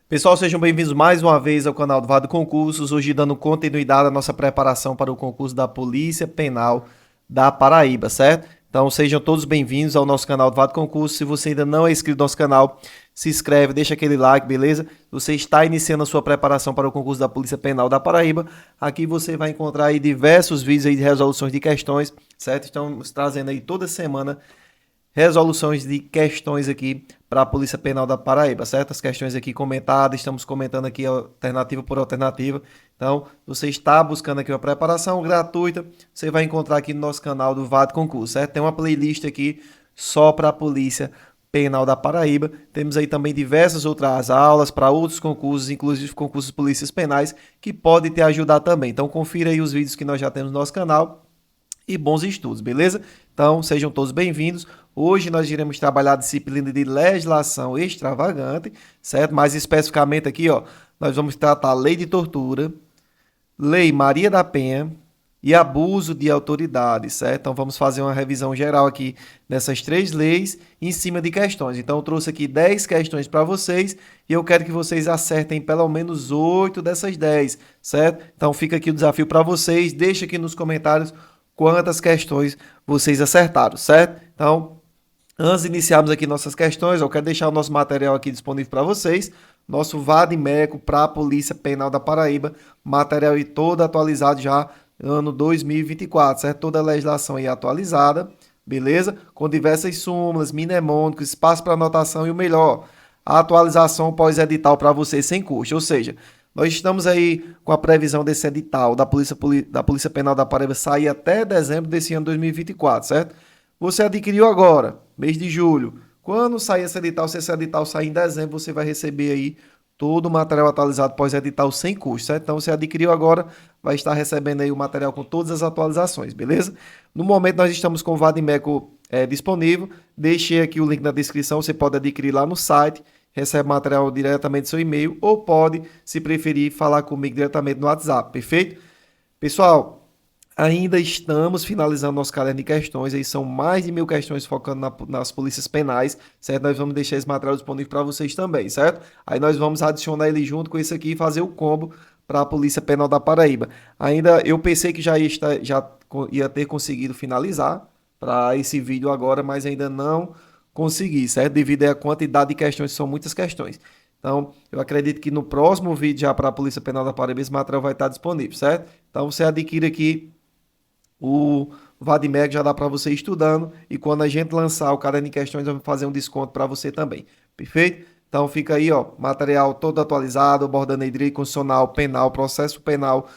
Pessoal, sejam bem-vindos mais uma vez ao canal do Vado Concursos, hoje dando continuidade à nossa preparação para o concurso da Polícia Penal da Paraíba, certo? Então sejam todos bem-vindos ao nosso canal do Vado Concursos. Se você ainda não é inscrito no nosso canal, se inscreve, deixa aquele like, beleza? Você está iniciando a sua preparação para o concurso da Polícia Penal da Paraíba. Aqui você vai encontrar aí diversos vídeos aí de resoluções de questões, certo? Estamos trazendo aí toda semana resoluções de questões aqui para a Polícia Penal da Paraíba, certo? As questões aqui comentadas, estamos comentando aqui alternativa por alternativa. Então, você está buscando aqui uma preparação gratuita, você vai encontrar aqui no nosso canal do VAD Concurso, certo? Tem uma playlist aqui só para a Polícia Penal da Paraíba. Temos aí também diversas outras aulas para outros concursos, inclusive concursos de polícias penais, que podem te ajudar também. Então, confira aí os vídeos que nós já temos no nosso canal e bons estudos, beleza? Então, sejam todos bem-vindos. Hoje nós iremos trabalhar a disciplina de legislação extravagante, certo? Mais especificamente aqui, ó, nós vamos tratar a lei de tortura, lei Maria da Penha e abuso de autoridade, certo? Então vamos fazer uma revisão geral aqui dessas três leis em cima de questões. Então eu trouxe aqui 10 questões para vocês e eu quero que vocês acertem pelo menos 8 dessas 10, certo? Então fica aqui o desafio para vocês, deixa aqui nos comentários quantas questões vocês acertaram, certo? Então, antes de iniciarmos aqui nossas questões, eu quero deixar o nosso material aqui disponível para vocês. Nosso Vadimeco para a Polícia Penal da Paraíba. Material aí todo atualizado já ano 2024, certo? Toda a legislação aí atualizada, beleza? Com diversas súmulas, mnemônicos, espaço para anotação e o melhor, a atualização pós-edital para você sem custo. Ou seja, nós estamos aí com a previsão desse edital da Polícia Penal da Paraíba sair até dezembro desse ano 2024, certo? Você adquiriu agora, mês de julho. Quando sair esse edital, se esse edital sair em dezembro, você vai receber aí todo o material atualizado pós-edital sem custo, certo? Então, você adquiriu agora, vai estar recebendo aí o material com todas as atualizações, beleza? No momento, nós estamos com o Vadimeco disponível. Deixei aqui o link na descrição, você pode adquirir lá no site, recebe material diretamente do seu e-mail, ou pode, se preferir, falar comigo diretamente no WhatsApp, perfeito? Pessoal, ainda estamos finalizando nosso caderno de questões, aí são mais de 1.000 questões focando nas polícias penais, certo? Nós vamos deixar esse material disponível para vocês também, certo? Aí nós vamos adicionar ele junto com esse aqui e fazer o combo para a Polícia Penal da Paraíba. Ainda eu pensei que já ia ter conseguido finalizar para esse vídeo agora, mas ainda não consegui, certo? Devido à quantidade de questões, são muitas questões. Então, eu acredito que no próximo vídeo já para a Polícia Penal da Paraíba esse material vai estar disponível, certo? Então, você adquire aqui o Vadimec, já dá para você ir estudando, e quando a gente lançar o caderno de questões, vamos fazer um desconto para você também, perfeito? Então fica aí, ó, material todo atualizado, abordando aí direito constitucional, penal, processo penal,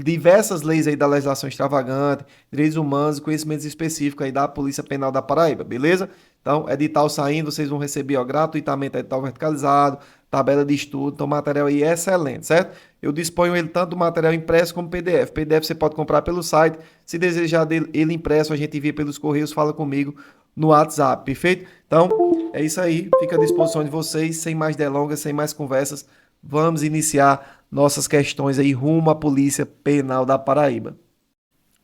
diversas leis aí da legislação extravagante, direitos humanos e conhecimentos específicos aí da Polícia Penal da Paraíba, beleza? Então, edital saindo, vocês vão receber ó, gratuitamente edital verticalizado, tabela de estudo, então material aí é excelente, certo? Eu disponho ele tanto do material impresso como PDF. PDF você pode comprar pelo site, se desejar ele impresso, a gente envia pelos correios, fala comigo no WhatsApp, perfeito? Então, é isso aí, fica à disposição de vocês, sem mais delongas, sem mais conversas, vamos iniciar nossas questões aí rumo à Polícia Penal da Paraíba.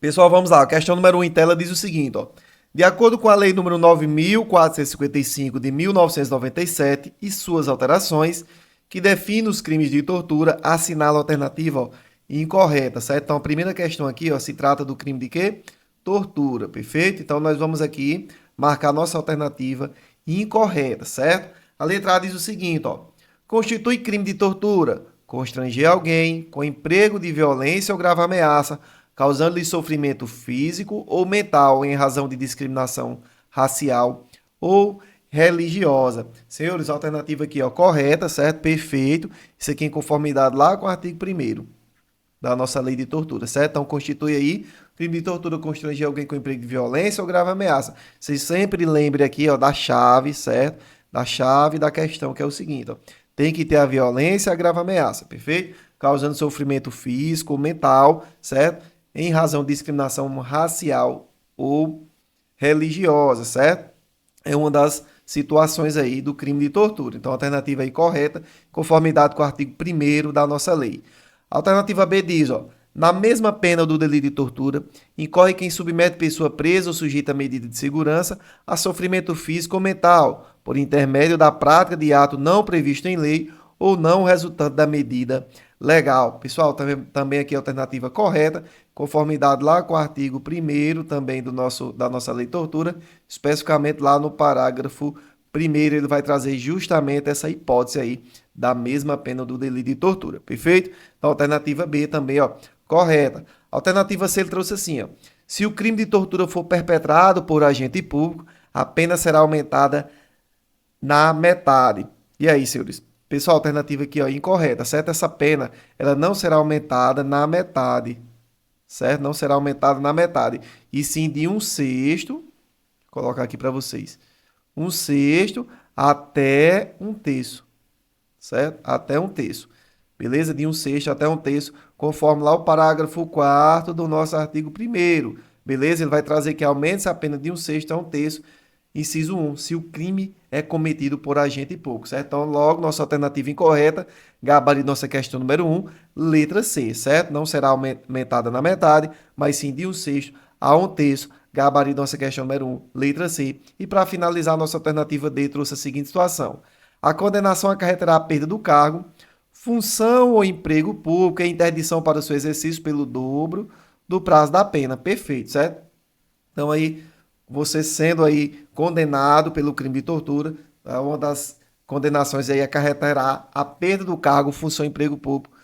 Pessoal, vamos lá. A questão número 1 em tela diz o seguinte, ó. De acordo com a Lei número 9.455 de 1997 e suas alterações, que define os crimes de tortura, assinala a alternativa ó, incorreta, certo? Então, a primeira questão aqui ó, se trata do crime de quê? Tortura, perfeito? Então, nós vamos aqui marcar nossa alternativa incorreta, certo? A letra A diz o seguinte, ó. Constitui crime de tortura constranger alguém com emprego de violência ou grave ameaça, causando-lhe sofrimento físico ou mental em razão de discriminação racial ou religiosa. Senhores, a alternativa aqui, ó, correta, certo? Perfeito. Isso aqui em conformidade lá com o artigo 1º da nossa lei de tortura, certo? Então, constitui aí crime de tortura constranger alguém com emprego de violência ou grave ameaça. Vocês sempre lembrem aqui, ó, da chave, certo? Da chave da questão, que é o seguinte, ó. Tem que ter a violência e a grave ameaça, perfeito? Causando sofrimento físico ou mental, certo? Em razão de discriminação racial ou religiosa, certo? É uma das situações aí do crime de tortura. Então, a alternativa aí correta, conformidade com o artigo 1º da nossa lei. A alternativa B diz, ó, na mesma pena do delito de tortura, incorre quem submete pessoa presa ou sujeita a medida de segurança a sofrimento físico ou mental, por intermédio da prática de ato não previsto em lei ou não resultante da medida legal. Pessoal, também aqui a alternativa correta, conformidade lá com o artigo 1º também da nossa lei de tortura, especificamente lá no parágrafo 1º, ele vai trazer justamente essa hipótese aí da mesma pena do delito de tortura, perfeito? Então, alternativa B também, ó, correta. Alternativa C, ele trouxe assim, ó, se o crime de tortura for perpetrado por agente público, a pena será aumentada na metade. E aí, senhores? Pessoal, alternativa aqui, ó, incorreta, certo? Essa pena, ela não será aumentada na metade, certo? Não será aumentada na metade, e sim de 1/6, vou colocar aqui para vocês, 1/6 até 1/3, certo? Até 1/3, beleza? De 1/6 até 1/3, conforme lá o parágrafo 4º do nosso artigo 1º, beleza? Ele vai trazer que aumente a pena de 1/6 a 1/3, inciso 1, se o crime é cometido por agente público, certo? Então, logo, nossa alternativa incorreta, gabarito nossa questão número 1, letra C, certo? Não será aumentada na metade, mas sim de 1/6 a 1/3, gabarito nossa questão número 1, letra C. E para finalizar, nossa alternativa D trouxe a seguinte situação: a condenação acarretará a perda do cargo, função ou emprego público e interdição para o seu exercício pelo dobro do prazo da pena. Perfeito, certo? Então, aí, você sendo aí condenado pelo crime de tortura, uma das condenações aí acarretará a perda do cargo, função, emprego público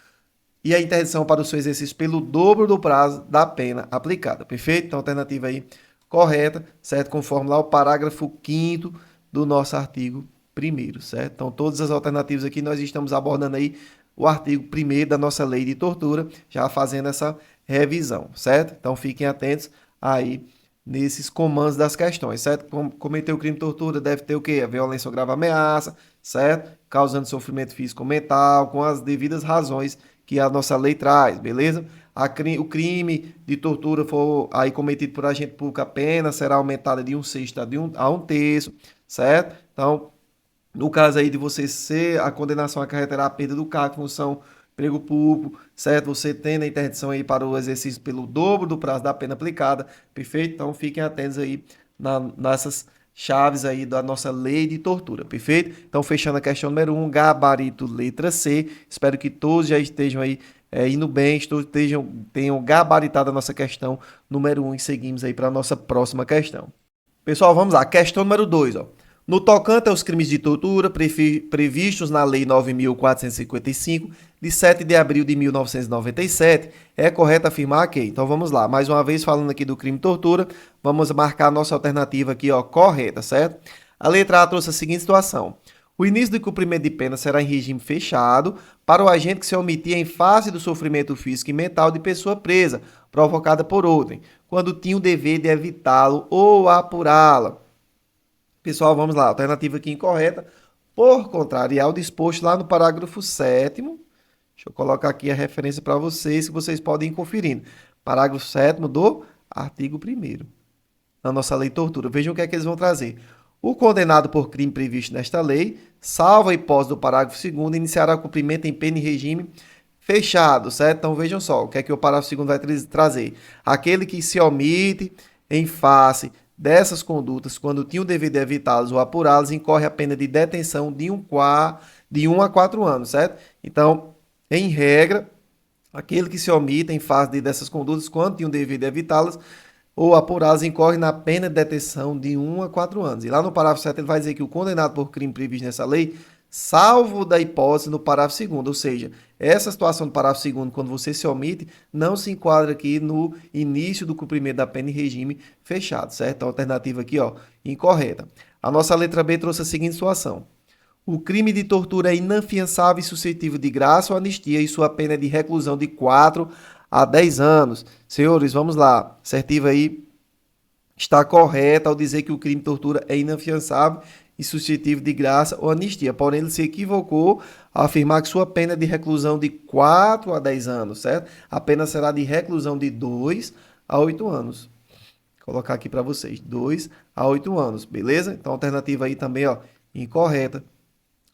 e a interdição para o seu exercício pelo dobro do prazo da pena aplicada. Perfeito? Então, alternativa aí correta, certo? Conforme lá o parágrafo 5º do nosso artigo 1º, certo? Então, todas as alternativas aqui nós estamos abordando aí o artigo 1º da nossa lei de tortura, já fazendo essa revisão, certo? Então, fiquem atentos aí nesses comandos das questões, certo? Cometer o crime de tortura deve ter o quê? A violência ou grave ameaça, certo? Causando sofrimento físico ou mental, com as devidas razões que a nossa lei traz, beleza? O crime de tortura for aí cometido por agente público, a pena será aumentada de 1/6 a 1/3, certo? Então, no caso aí de você ser, a condenação acarretará a perda do cargo, função, emprego público, certo? Você tendo a interdição aí para o exercício pelo dobro do prazo da pena aplicada, perfeito? Então, fiquem atentos aí nessas chaves aí da nossa lei de tortura, perfeito? Então, fechando a questão número 1, gabarito letra C. Espero que todos já estejam aí indo bem, tenham gabaritado a nossa questão número 1 e seguimos aí para a nossa próxima questão. Pessoal, vamos lá. Questão número 2, ó. No tocante aos crimes de tortura previstos na Lei 9.455, de 7 de abril de 1997, é correto afirmar que... Então vamos lá, mais uma vez falando aqui do crime de tortura, vamos marcar a nossa alternativa aqui, ó, correta, certo? A letra A trouxe a seguinte situação: o início do cumprimento de pena será em regime fechado para o agente que se omitir em face do sofrimento físico e mental de pessoa presa, provocada por outrem, quando tinha o dever de evitá-lo ou apurá-la. Pessoal, vamos lá, alternativa aqui incorreta, por contrariar o disposto lá no parágrafo 7º, deixa eu colocar aqui a referência para vocês, que vocês podem ir conferindo. Parágrafo 7º do artigo 1º, da nossa lei de tortura. Vejam o que é que eles vão trazer. O condenado por crime previsto nesta lei, salvo a hipótese do parágrafo 2º, iniciará cumprimento em pena em regime fechado, certo? Então, vejam só, o que é que o parágrafo 2º vai trazer. Aquele que se omite em face dessas condutas, quando tinha o dever de evitá-las ou apurá-las, incorre a pena de detenção de 1 a 4 anos, certo? Então, em regra, aquele que se omite em face dessas condutas, quando tinha o dever de evitá-las ou apurá-las, incorre na pena de detenção de 1 a 4 anos. E lá no parágrafo 7 ele vai dizer que o condenado por crime previsto nessa lei, salvo da hipótese no parágrafo 2º, ou seja, essa situação do parágrafo 2º, quando você se omite, não se enquadra aqui no início do cumprimento da pena em regime fechado, certo? Então, a alternativa aqui, ó, incorreta. A nossa letra B trouxe a seguinte situação: o crime de tortura é inafiançável e suscetível de graça ou anistia e sua pena é de reclusão de 4 a 10 anos. Senhores, vamos lá, assertiva aí está correta ao dizer que o crime de tortura é inafiançável e suscetível de graça ou anistia. Porém, ele se equivocou ao afirmar que sua pena é de reclusão de 4 a 10 anos, certo? A pena será de reclusão de 2 a 8 anos. Vou colocar aqui para vocês, 2 a 8 anos, beleza? Então, a alternativa aí também, ó, incorreta,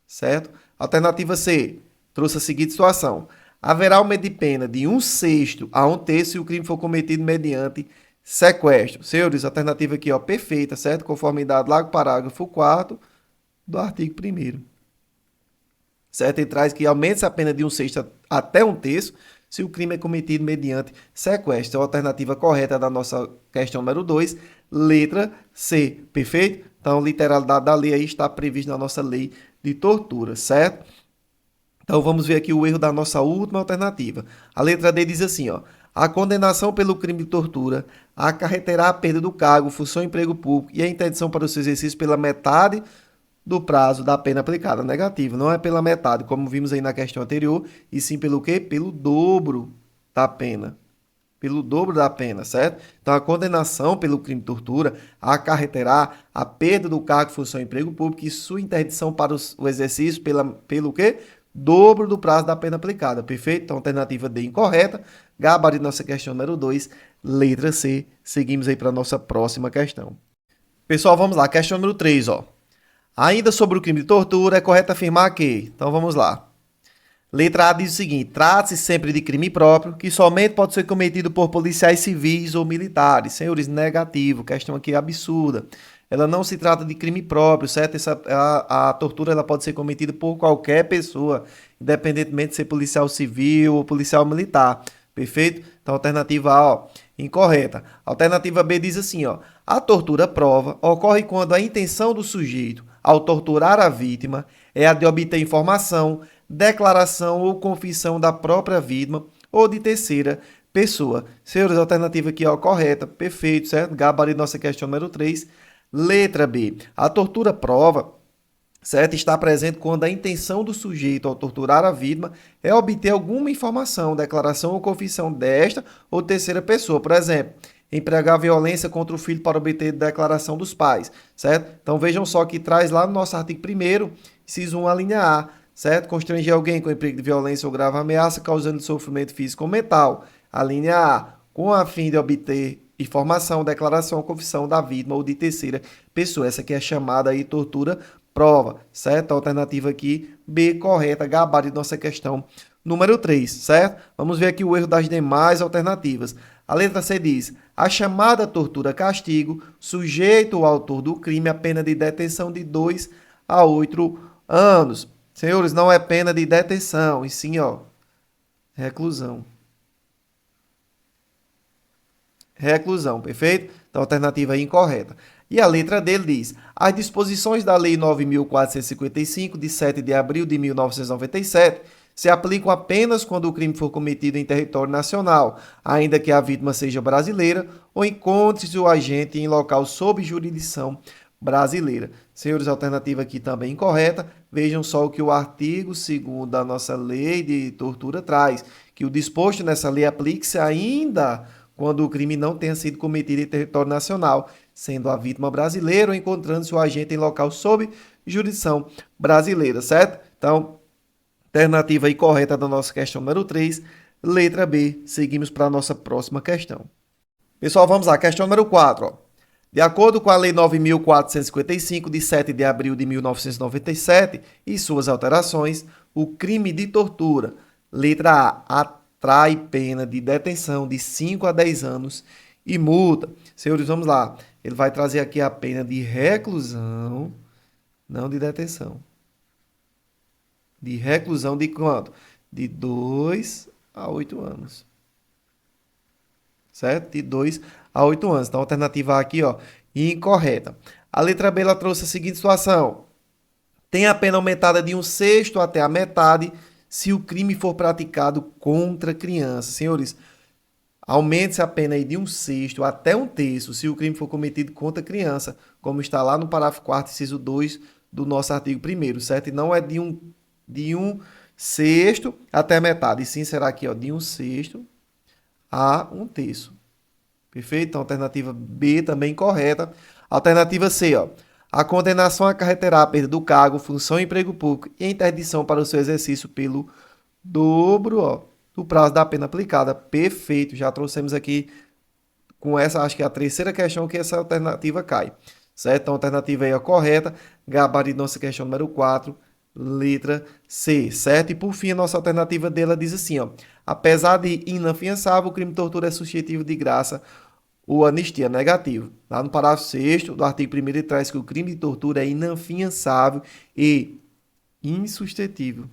certo? Alternativa C, trouxe a seguinte situação: haverá aumento de pena de 1/6 a 1/3 se o crime for cometido mediante sequestro. Senhores, alternativa aqui, ó, perfeita, certo? Conformidade lá com o parágrafo 4º do artigo 1º. certo? Ele traz que aumente-se a pena de 1/6 até 1/3 se o crime é cometido mediante sequestro. A alternativa correta da nossa questão número 2, letra C, perfeito? Então, literalidade da lei aí está prevista na nossa lei de tortura, certo? Então, vamos ver aqui o erro da nossa última alternativa. A letra D diz assim, ó: a condenação pelo crime de tortura acarreterá a perda do cargo, função e emprego público e a interdição para o seu exercício pela metade do prazo da pena aplicada. Negativo, não é pela metade, como vimos aí na questão anterior, e sim pelo quê? Pelo dobro da pena. Pelo dobro da pena, certo? Então, a condenação pelo crime de tortura acarreterá a perda do cargo, função e emprego público e sua interdição para o exercício pelo quê? Dobro do prazo da pena aplicada, perfeito? Então, alternativa D incorreta. Gabarito nossa questão número 2, letra C. Seguimos aí para a nossa próxima questão. Pessoal, vamos lá. Questão número 3, ó. Ainda sobre o crime de tortura, é correto afirmar que... Então, vamos lá. Letra A diz o seguinte: trata-se sempre de crime próprio, que somente pode ser cometido por policiais civis ou militares. Senhores, negativo, questão aqui absurda. Ela não se trata de crime próprio, certo? A tortura ela pode ser cometida por qualquer pessoa, independentemente de ser policial civil ou policial militar. Perfeito? Então, alternativa A, ó, incorreta. Alternativa B diz assim, ó: a tortura prova ocorre quando a intenção do sujeito, ao torturar a vítima, é a de obter informação, declaração ou confissão da própria vítima ou de terceira pessoa. Senhores, a alternativa aqui é correta, perfeito, certo? Gabarito nossa questão número 3. Letra B. A tortura prova, certo? Está presente quando a intenção do sujeito ao torturar a vítima é obter alguma informação, declaração ou confissão desta ou terceira pessoa. Por exemplo, empregar violência contra o filho para obter declaração dos pais, certo? Então vejam só que traz lá no nosso artigo 1º, inciso 1, a linha A, certo? Constranger alguém com emprego de violência ou grave ameaça, causando sofrimento físico ou mental. A linha A, com a fim de obter informação, declaração ou confissão da vítima ou de terceira pessoa. Essa aqui é chamada aí tortura prova, certo? A alternativa aqui, B, correta, gabarito nossa questão número 3, certo? Vamos ver aqui o erro das demais alternativas. A letra C diz: a chamada tortura castigo sujeita o autor do crime a pena de detenção de 2 a 8 anos. Senhores, não é pena de detenção, e sim, ó, reclusão. Reclusão, perfeito? Então, alternativa incorreta. E a letra dele diz: as disposições da Lei 9.455, de 7 de abril de 1997, se aplicam apenas quando o crime for cometido em território nacional, ainda que a vítima seja brasileira ou encontre-se o agente em local sob jurisdição brasileira. Senhores, a alternativa aqui também incorreta. Vejam só o que o artigo 2º da nossa lei de tortura traz, que o disposto nessa lei aplique-se ainda quando o crime não tenha sido cometido em território nacional, sendo a vítima brasileira ou encontrando-se o agente em local sob jurisdição brasileira, certo? Então, alternativa aí correta da nossa questão número 3, letra B. Seguimos para a nossa próxima questão. Pessoal, vamos lá. Questão número 4. Ó. De acordo com a Lei 9.455, de 7 de abril de 1997 e suas alterações, o crime de tortura, letra A, atrai pena de detenção de 5 a 10 anos e multa. Senhores, vamos lá. Ele vai trazer aqui a pena de reclusão, não de detenção. De reclusão de quanto? De 2 a 8 anos. Certo? De 2 a 8 anos. Então, a alternativa aqui, ó, incorreta. A letra B, ela trouxe a seguinte situação. Tem a pena aumentada de 1/6 até a metade se o crime for praticado contra criança. Senhores, aumente-se a pena aí de 1/6 até 1/3 se o crime for cometido contra criança, como está lá no parágrafo 4º, inciso 2 do nosso artigo 1º, certo? E não é de 1/6 até a metade, e sim será aqui, ó, de 1/6 a 1/3. Perfeito? Então, alternativa B também correta. Alternativa C, ó. A condenação acarreterá a perda do cargo, função e emprego público e a interdição para o seu exercício pelo dobro, ó, do prazo da pena aplicada. Perfeito. Já trouxemos aqui com essa, acho que é a terceira questão que essa alternativa cai. Certo? Então, a alternativa aí é correta. Gabarito nossa questão número 4, letra C, certo? E por fim, a nossa alternativa dela diz assim, ó: apesar de inafiançável, o crime de tortura é suscetível de graça ou anistia, negativo. Lá no parágrafo 6º do artigo 1º, ele traz que o crime de tortura é inafiançável e insuscetível.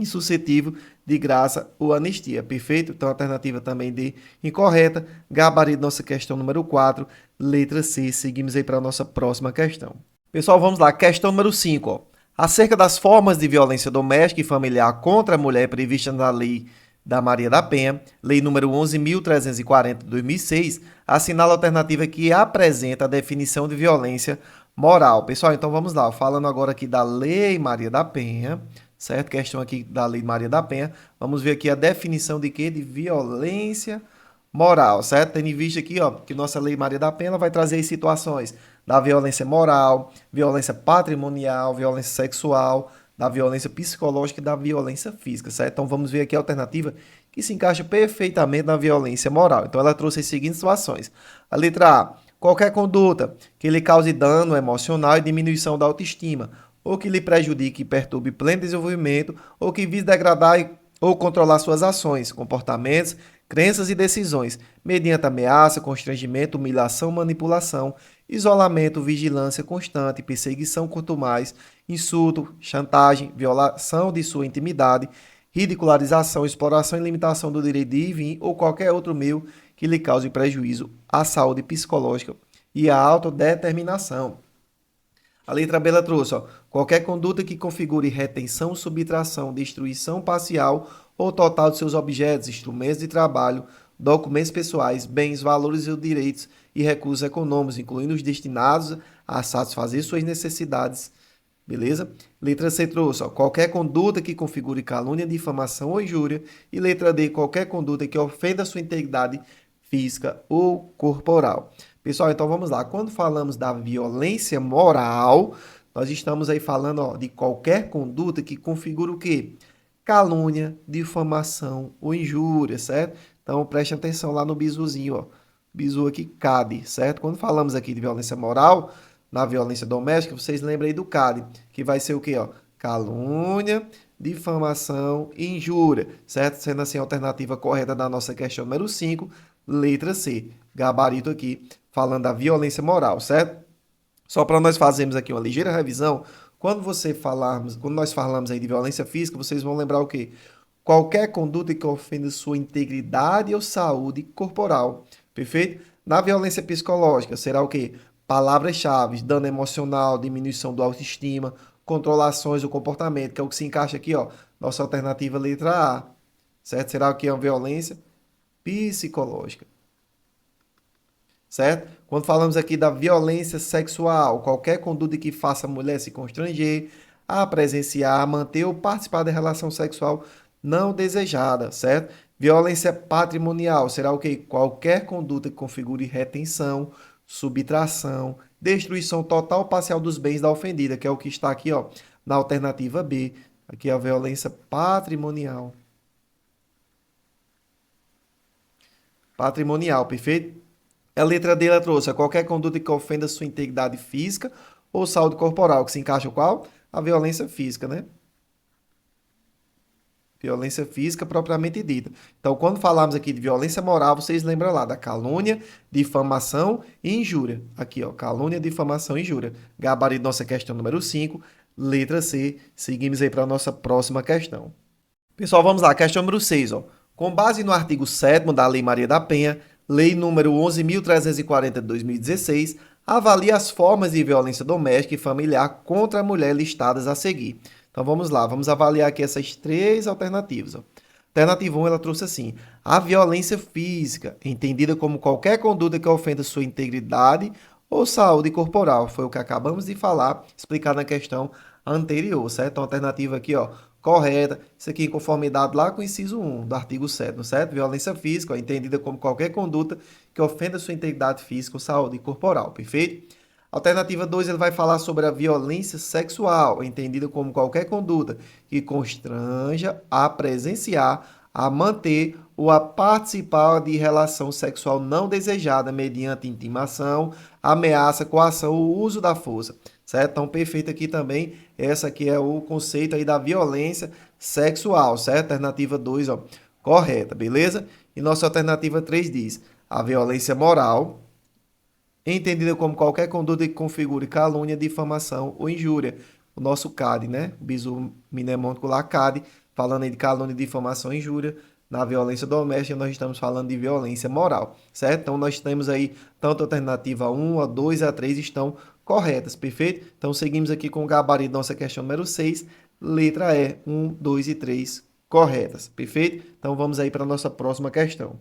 insuscetível de graça ou anistia. Perfeito? Então, alternativa também D, incorreta. Gabarito, nossa questão número 4, letra C. Seguimos aí para a nossa próxima questão. Pessoal, vamos lá. Questão número 5. Ó. Acerca das formas de violência doméstica e familiar contra a mulher previstas na Lei da Maria da Penha, Lei número 11.340 de 2006, assinala a alternativa que apresenta a definição de violência moral. Pessoal, então vamos lá. Falando agora aqui da Lei Maria da Penha, certo? Questão aqui da Lei Maria da Penha. Vamos ver aqui a definição de quê? De violência moral, certo? Tendo em vista aqui, ó, que nossa Lei Maria da Penha vai trazer as situações da violência moral, violência patrimonial, violência sexual, da violência psicológica e da violência física, certo? Então vamos ver aqui a alternativa que se encaixa perfeitamente na violência moral. Então ela trouxe as seguintes situações. A letra A, qualquer conduta que lhe cause dano emocional e diminuição da autoestima, ou que lhe prejudique e perturbe pleno desenvolvimento, ou que vise degradar ou controlar suas ações, comportamentos, crenças e decisões, mediante ameaça, constrangimento, humilhação, manipulação, isolamento, vigilância constante, perseguição quanto mais, insulto, chantagem, violação de sua intimidade, ridicularização, exploração e limitação do direito de ir e vir ou qualquer outro meio que lhe cause prejuízo à saúde psicológica e à autodeterminação. A letra B ela trouxe, ó, qualquer conduta que configure retenção, subtração, destruição parcial ou total de seus objetos, instrumentos de trabalho, documentos pessoais, bens, valores e direitos e recursos econômicos, incluindo os destinados a satisfazer suas necessidades. Beleza? Letra C trouxe, ó, qualquer conduta que configure calúnia, difamação ou injúria. E letra D, qualquer conduta que ofenda sua integridade física ou corporal. Pessoal, então vamos lá. Quando falamos da violência moral, nós estamos aí falando, ó, de qualquer conduta que configura o quê? Calúnia, difamação ou injúria, certo? Então preste atenção lá no bizuzinho, ó. Bizu aqui, CAD, certo? Quando falamos aqui de violência moral, na violência doméstica, vocês lembram aí do CAD, que vai ser o quê, ó? Calúnia, difamação e injúria, certo? Sendo assim a alternativa correta da nossa questão número 5, letra C. Gabarito aqui, falando da violência moral, certo? Só para nós fazermos aqui uma ligeira revisão, quando nós falamos aí de violência física, vocês vão lembrar o quê? Qualquer conduta que ofenda sua integridade ou saúde corporal, perfeito? Na violência psicológica, será o quê? Palavras-chave, dano emocional, diminuição do autoestima, controlações do comportamento, que é o que se encaixa aqui, ó, nossa alternativa letra A, certo? Será o que é uma violência psicológica, certo? Quando falamos aqui da violência sexual, qualquer conduta que faça a mulher se constranger, a presenciar, a manter ou participar da relação sexual não desejada, certo? Violência patrimonial será o quê? Qualquer conduta que configure retenção, subtração, destruição total ou parcial dos bens da ofendida, que é o que está aqui, ó, na alternativa B. Aqui é a violência patrimonial. Patrimonial, perfeito? A letra D ela trouxe a qualquer conduta que ofenda sua integridade física ou saúde corporal, que se encaixa qual? A violência física, né? Violência física propriamente dita. Então, quando falamos aqui de violência moral, vocês lembram lá da calúnia, difamação e injúria. Aqui, ó, calúnia, difamação e injúria. Gabarito nossa questão número 5, letra C. Seguimos aí para a nossa próxima questão. Pessoal, vamos lá, questão número 6, ó. Com base no artigo 7º da Lei Maria da Penha, Lei número 11.340 de 2016, avalia as formas de violência doméstica e familiar contra a mulher listadas a seguir. Então vamos lá, vamos avaliar aqui essas três alternativas. Ó. Alternativa 1, ela trouxe assim: a violência física, entendida como qualquer conduta que ofenda sua integridade ou saúde corporal. Foi o que acabamos de falar, explicar na questão anterior, certo? Então, alternativa aqui, ó, correta. Isso aqui em conformidade lá com o inciso 1 do artigo 7º, certo? Violência física, ó, entendida como qualquer conduta que ofenda sua integridade física ou saúde corporal, perfeito? Alternativa 2, ele vai falar sobre a violência sexual, entendida como qualquer conduta que constranja a presenciar, a manter ou a participar de relação sexual não desejada mediante intimação, ameaça, coação ou uso da força, certo? Então, perfeito aqui também, essa aqui é o conceito aí da violência sexual, certo? Alternativa 2, ó, correta, beleza? E nossa alternativa 3 diz, a violência moral, entendida como qualquer conduta que configure calúnia, difamação ou injúria. O nosso CAD, né? O bizu mnemônico lá, CAD, falando aí de calúnia, difamação e injúria. Na violência doméstica, nós estamos falando de violência moral, certo? Então, nós temos aí tanto a alternativa 1, a 2 e a 3 estão corretas, perfeito? Então, seguimos aqui com o gabarito da nossa questão número 6, letra E, 1, 2 e 3 corretas, perfeito? Então, vamos aí para a nossa próxima questão.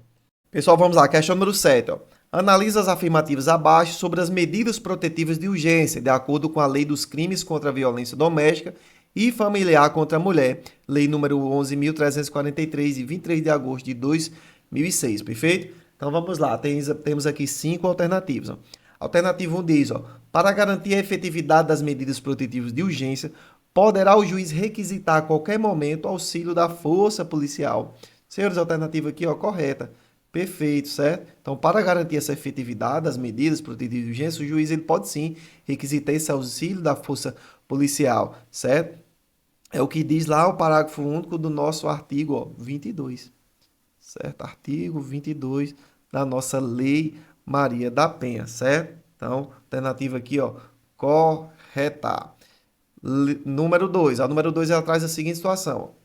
Pessoal, vamos lá, questão número 7, ó. Analisa as afirmativas abaixo sobre as medidas protetivas de urgência, de acordo com a Lei dos Crimes contra a Violência Doméstica e Familiar contra a Mulher, Lei número 11.343, de 23 de agosto de 2006, perfeito? Então vamos lá, temos aqui 5 alternativas. Ó. Alternativa 1 diz, ó, para garantir a efetividade das medidas protetivas de urgência, poderá o juiz requisitar a qualquer momento o auxílio da força policial. Senhores, a alternativa aqui, ó, correta. Perfeito, certo? Então, para garantir essa efetividade das medidas protetivas de urgência, o juiz ele pode sim requisitar esse auxílio da força policial, certo? É o que diz lá o parágrafo único do nosso artigo, ó, 22, certo? Artigo 22 da nossa Lei Maria da Penha, certo? Então, alternativa aqui, ó, correta. Número 2. A número 2 ela traz a seguinte situação, ó.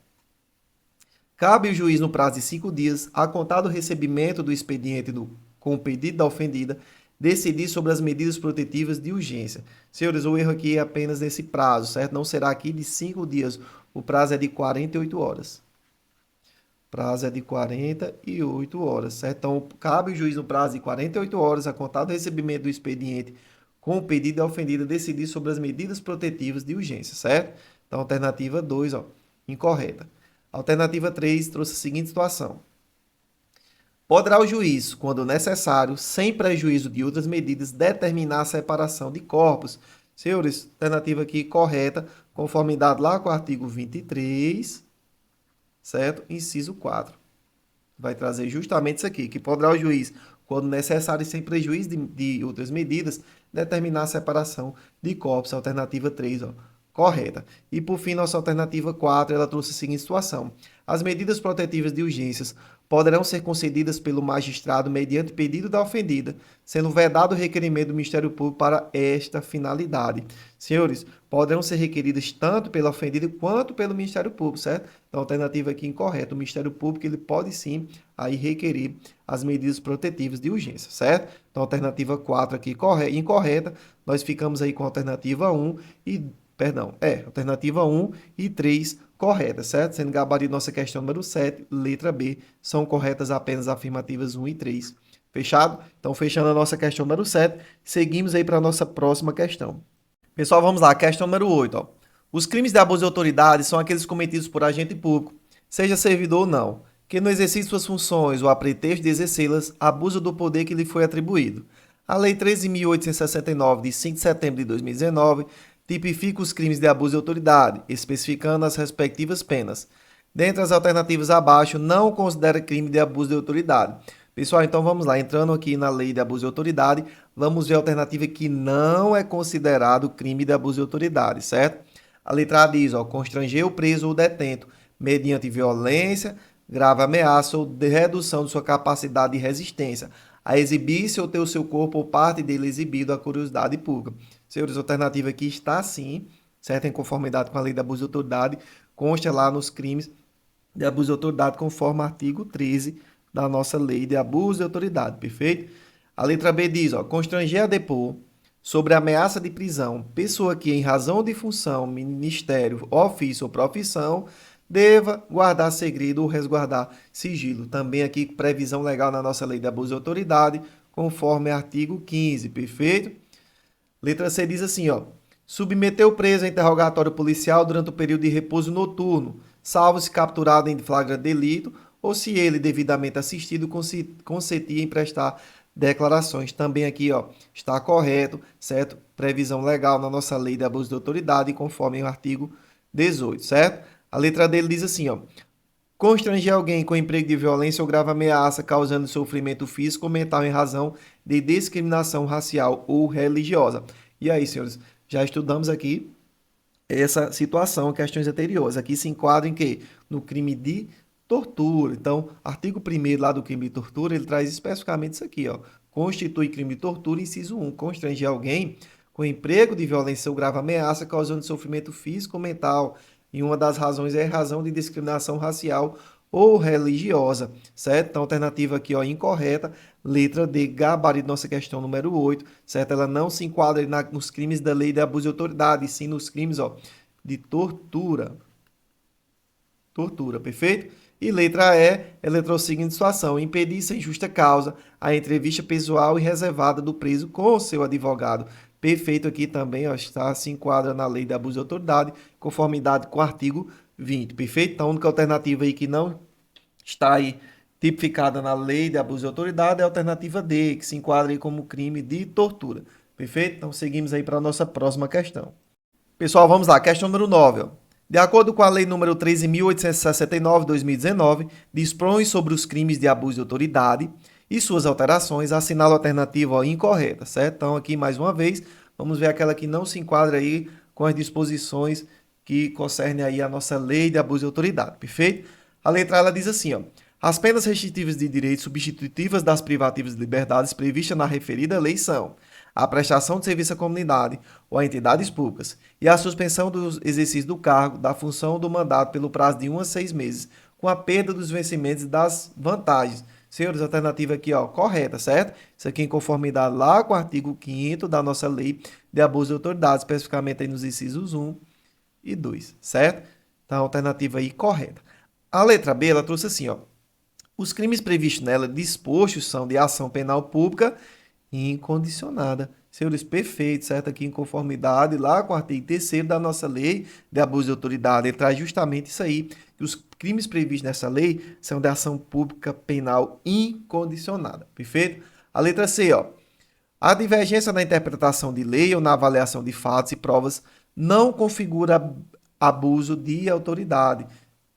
Cabe ao juiz, no prazo de 5 dias, a contar do recebimento do expediente com o pedido da ofendida, decidir sobre as medidas protetivas de urgência. Senhores, o erro aqui é apenas nesse prazo, certo? Não será aqui de 5 dias. O prazo é de 48 horas. O prazo é de 48 horas, certo? Então, cabe ao juiz, no prazo de 48 horas, a contar do recebimento do expediente com o pedido da ofendida, decidir sobre as medidas protetivas de urgência, certo? Então, alternativa 2, ó, incorreta. Alternativa 3 trouxe a seguinte situação. Poderá o juiz, quando necessário, sem prejuízo de outras medidas, determinar a separação de corpos. Senhores, alternativa aqui correta, conformidade lá com o artigo 23, certo? Inciso 4. Vai trazer justamente isso aqui, que poderá o juiz, quando necessário e sem prejuízo de outras medidas, determinar a separação de corpos. Alternativa 3, ó. Correta. E por fim, nossa alternativa 4, ela trouxe a seguinte situação. As medidas protetivas de urgências poderão ser concedidas pelo magistrado mediante pedido da ofendida, sendo vedado o requerimento do Ministério Público para esta finalidade. Senhores, poderão ser requeridas tanto pela ofendida quanto pelo Ministério Público, certo? Então, a alternativa aqui incorreta. O Ministério Público, ele pode sim aí requerer as medidas protetivas de urgência, certo? Então, a alternativa 4 aqui incorreta. Nós ficamos aí com a alternativa 1 e alternativa 1 e 3 correta, certo? Sendo gabarito nossa questão número 7, letra B, são corretas apenas afirmativas 1 e 3. Fechado? Então, fechando a nossa questão número 7, seguimos aí para a nossa próxima questão. Pessoal, vamos lá, questão número 8. Ó. Os crimes de abuso de autoridade são aqueles cometidos por agente público, seja servidor ou não, que no exercício de suas funções ou a pretexto de exercê-las, abusa do poder que lhe foi atribuído. A Lei 13.869, de 5 de setembro de 2019, tipifica os crimes de abuso de autoridade, especificando as respectivas penas. Dentre as alternativas abaixo, não considera crime de abuso de autoridade. Pessoal, então vamos lá, entrando aqui na lei de abuso de autoridade, vamos ver a alternativa que não é considerado crime de abuso de autoridade, certo? A letra A diz, ó, constranger o preso ou detento mediante violência, grave ameaça ou de redução de sua capacidade de resistência, a exibir-se ou ter o seu corpo ou parte dele exibido à curiosidade pública. Senhores, a alternativa aqui está sim, certo? Em conformidade com a lei de abuso de autoridade, consta lá nos crimes de abuso de autoridade, conforme o artigo 13 da nossa lei de abuso de autoridade, perfeito? A letra B diz, ó, constranger a depor sobre ameaça de prisão, pessoa que, em razão de função, ministério, ofício ou profissão, deva guardar segredo ou resguardar sigilo. Também aqui, previsão legal na nossa lei de abuso de autoridade, conforme artigo 15, perfeito? Letra C diz assim, ó, submeter o preso a interrogatório policial durante o período de repouso noturno, salvo se capturado em flagrante delito ou se ele, devidamente assistido, consentia em prestar declarações. Também aqui, ó, está correto, certo? Previsão legal na nossa lei de abuso de autoridade, conforme o artigo 18, certo? A letra D diz assim, ó, constranger alguém com emprego de violência ou grave ameaça, causando sofrimento físico ou mental em razão de discriminação racial ou religiosa. E aí, senhores, já estudamos aqui essa situação, questões anteriores. Aqui se enquadra em quê? No crime de tortura. Então, artigo 1º lá do crime de tortura, ele traz especificamente isso aqui, ó. Constitui crime de tortura, inciso 1, constranger alguém com emprego de violência ou grave ameaça, causando sofrimento físico ou mental E uma das razões é a razão de discriminação racial ou religiosa, certo? Então, alternativa aqui, ó, incorreta, letra D, gabarito, nossa questão número 8, certo? Ela não se enquadra nos crimes da lei de abuso de autoridade, e sim nos crimes, ó, de tortura. Tortura, perfeito? E letra E, ela trouxe a seguinte situação: impedir sem justa causa a entrevista pessoal e reservada do preso com o seu advogado. Perfeito aqui também, ó, está, se enquadra na lei de abuso de autoridade, conformidade com o artigo 20, perfeito? Então, a única alternativa aí que não está aí tipificada na lei de abuso de autoridade é a alternativa D, que se enquadra aí como crime de tortura, perfeito? Então, seguimos aí para a nossa próxima questão. Pessoal, vamos lá. Questão número 9. Ó. De acordo com a Lei nº 13.869, 2019, dispõe sobre os crimes de abuso de autoridade e suas alterações, assinala a alternativa ó, incorreta, certo? Então, aqui, mais uma vez, vamos ver aquela que não se enquadra aí com as disposições que concernem aí a nossa Lei de abuso de autoridade, perfeito? A letra ela diz assim, ó. As penas restritivas de direitos substitutivas das privativas de liberdades previstas na referida lei são a prestação de serviço à comunidade ou a entidades públicas e a suspensão do exercício do cargo, da função ou do mandato pelo prazo de 1 a 6 meses, com a perda dos vencimentos e das vantagens. Senhores, alternativa aqui, ó, correta, certo? Isso aqui em conformidade lá com o artigo 5º da nossa lei de abuso de autoridade, especificamente aí nos incisos 1 e 2, certo? Então, alternativa aí correta. A letra B, ela trouxe assim, ó. Os crimes previstos nela dispostos são de ação penal pública incondicionada. Senhores, perfeito, certo? Aqui em conformidade lá com o artigo 3º da nossa lei de abuso de autoridade, ele traz justamente isso aí, que os crimes previstos nessa lei são de ação pública penal incondicionada, perfeito? A letra C, ó. A divergência na interpretação de lei ou na avaliação de fatos e provas não configura abuso de autoridade.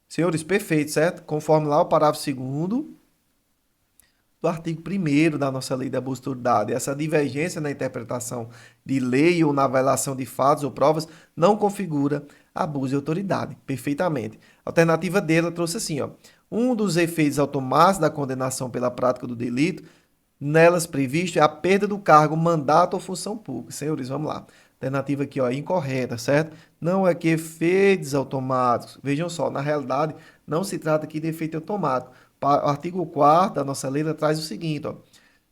Senhores, perfeito, certo? Conforme lá o parágrafo 2º do artigo 1º da nossa lei de abuso de autoridade. Essa divergência na interpretação de lei ou na avaliação de fatos ou provas não configura abuso de autoridade, perfeitamente. A alternativa dela trouxe assim, ó, um dos efeitos automáticos da condenação pela prática do delito, nelas previsto, é a perda do cargo, mandato ou função pública. Senhores, vamos lá. Alternativa aqui, ó, incorreta, certo? Não é que efeitos automáticos. Vejam só, na realidade, não se trata aqui de efeito automático. O artigo 4º da nossa lei traz o seguinte, ó.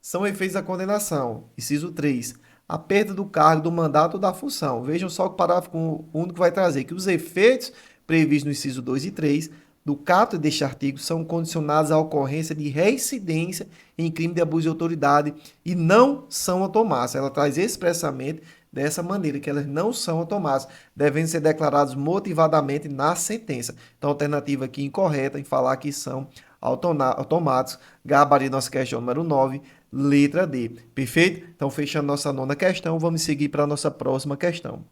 São efeitos da condenação. Inciso 3. A perda do cargo, do mandato ou da função. Vejam só que o parágrafo único vai trazer que os efeitos previstos no inciso 2 e 3 do caput deste artigo são condicionados à ocorrência de reincidência em crime de abuso de autoridade e não são automáticos. Ela traz expressamente dessa maneira, que elas não são automáticas, devem ser declarados motivadamente na sentença. Então, a alternativa aqui incorreta em falar que são automáticos. Gabarito nossa questão número 9, letra D. Perfeito? Então, fechando nossa nona questão, vamos seguir para a nossa próxima questão.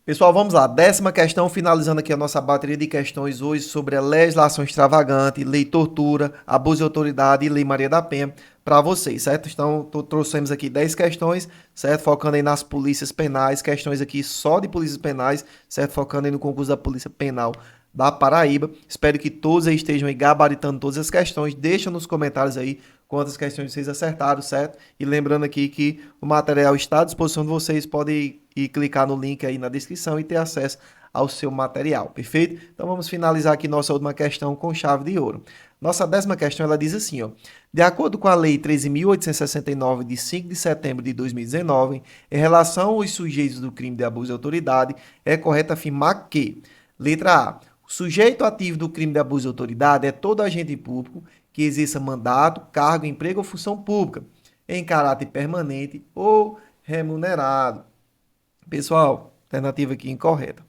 Pessoal, vamos lá. 10ª questão, finalizando aqui a nossa bateria de questões hoje sobre a legislação extravagante, lei tortura, abuso de autoridade e lei Maria da Penha para vocês, certo? Então, trouxemos aqui 10 questões, certo? Focando aí nas polícias penais, questões aqui só de polícias penais, certo? Focando aí no concurso da Polícia Penal da Paraíba. Espero que todos aí estejam aí gabaritando todas as questões. Deixa nos comentários aí quantas questões vocês acertaram, certo? E lembrando aqui que o material está à disposição de vocês, podem ir clicar no link aí na descrição e ter acesso ao seu material, perfeito? Então vamos finalizar aqui nossa última questão com chave de ouro. Nossa 10ª questão, ela diz assim, ó. De acordo com a Lei 13.869, de 5 de setembro de 2019, em relação aos sujeitos do crime de abuso de autoridade, é correto afirmar que, letra A, o sujeito ativo do crime de abuso de autoridade é todo agente público que exerça mandato, cargo, emprego ou função pública, em caráter permanente ou remunerado. Pessoal, alternativa aqui incorreta.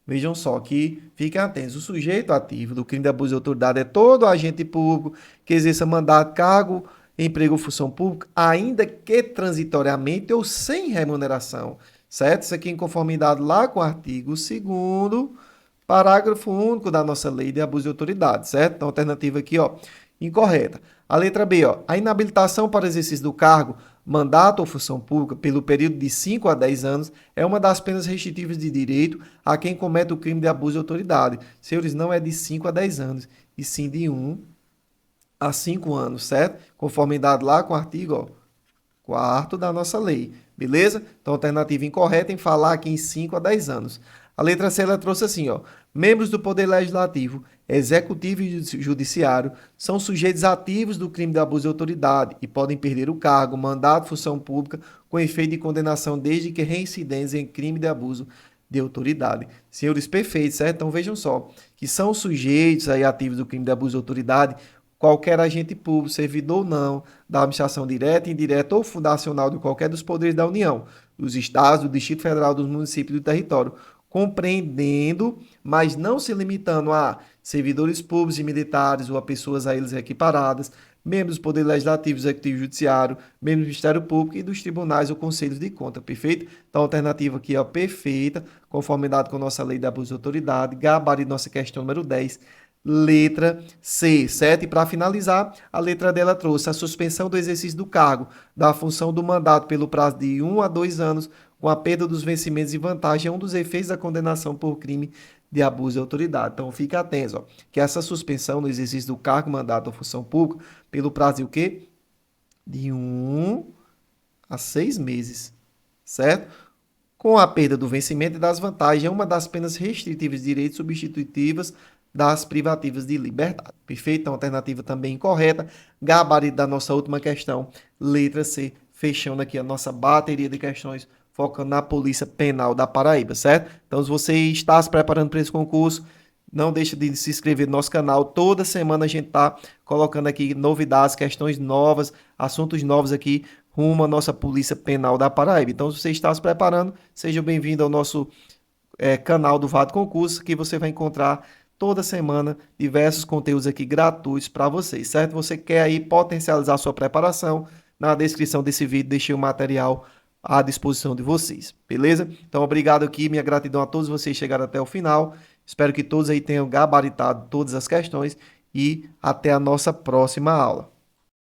Vejam só que, fiquem atentos, o sujeito ativo do crime de abuso de autoridade é todo agente público que exerça mandato, cargo, emprego ou função pública, ainda que transitoriamente ou sem remuneração, certo? Isso aqui em conformidade lá com o artigo 2º, parágrafo único da nossa lei de abuso de autoridade, certo? Então, alternativa aqui, ó, incorreta. A letra B, ó, a inabilitação para exercício do cargo, mandato ou função pública pelo período de 5 a 10 anos é uma das penas restritivas de direito a quem comete o crime de abuso de autoridade. Senhores, não é de 5 a 10 anos, e sim de 1 a 5 anos, certo? Conformidade lá com o artigo, ó, 4º da nossa lei, beleza? Então, alternativa incorreta em falar aqui em 5 a 10 anos. A letra C ela trouxe assim, ó. Membros do Poder Legislativo, Executivo e Judiciário são sujeitos ativos do crime de abuso de autoridade e podem perder o cargo, mandato, função pública com efeito de condenação desde que reincidentes em crime de abuso de autoridade. Senhores, perfeitos, certo? Então vejam só, que são sujeitos aí ativos do crime de abuso de autoridade qualquer agente público, servidor ou não, da administração direta, indireta ou fundacional de qualquer dos poderes da União, dos estados, do Distrito Federal, dos municípios e do território, compreendendo, mas não se limitando a servidores públicos e militares ou a pessoas a eles equiparadas, membros do Poder Legislativo, Executivo e Judiciário, membros do Ministério Público e dos tribunais ou conselhos de conta, perfeito? Então, a alternativa aqui é perfeita, conformidade com a nossa lei de abuso de autoridade, gabarito nossa questão número 10, letra C, certo? E para finalizar, a letra dela trouxe a suspensão do exercício do cargo, da função do mandato pelo prazo de 1 a 2 anos, com a perda dos vencimentos e vantagem, é um dos efeitos da condenação por crime de abuso de autoridade. Então, fique atento, ó, que essa suspensão no exercício do cargo, mandato ou função pública, pelo prazo de o quê? De 1 a 6 meses, certo? Com a perda do vencimento e das vantagens, é uma das penas restritivas de direitos substitutivas das privativas de liberdade. Perfeito? Então, alternativa também incorreta. Gabarito da nossa última questão, letra C, fechando aqui a nossa bateria de questões, focando na Polícia Penal da Paraíba, certo? Então, se você está se preparando para esse concurso, não deixe de se inscrever no nosso canal. Toda semana a gente está colocando aqui novidades, questões novas, assuntos novos aqui rumo à nossa Polícia Penal da Paraíba. Então, se você está se preparando, seja bem-vindo ao nosso canal do VAD Concurso, que você vai encontrar toda semana diversos conteúdos aqui gratuitos para vocês, certo? Você quer aí potencializar a sua preparação? Na descrição desse vídeo deixei o material à disposição de vocês, beleza? Então, obrigado aqui, minha gratidão a todos vocês que chegaram até o final. Espero que todos aí tenham gabaritado todas as questões e até a nossa próxima aula.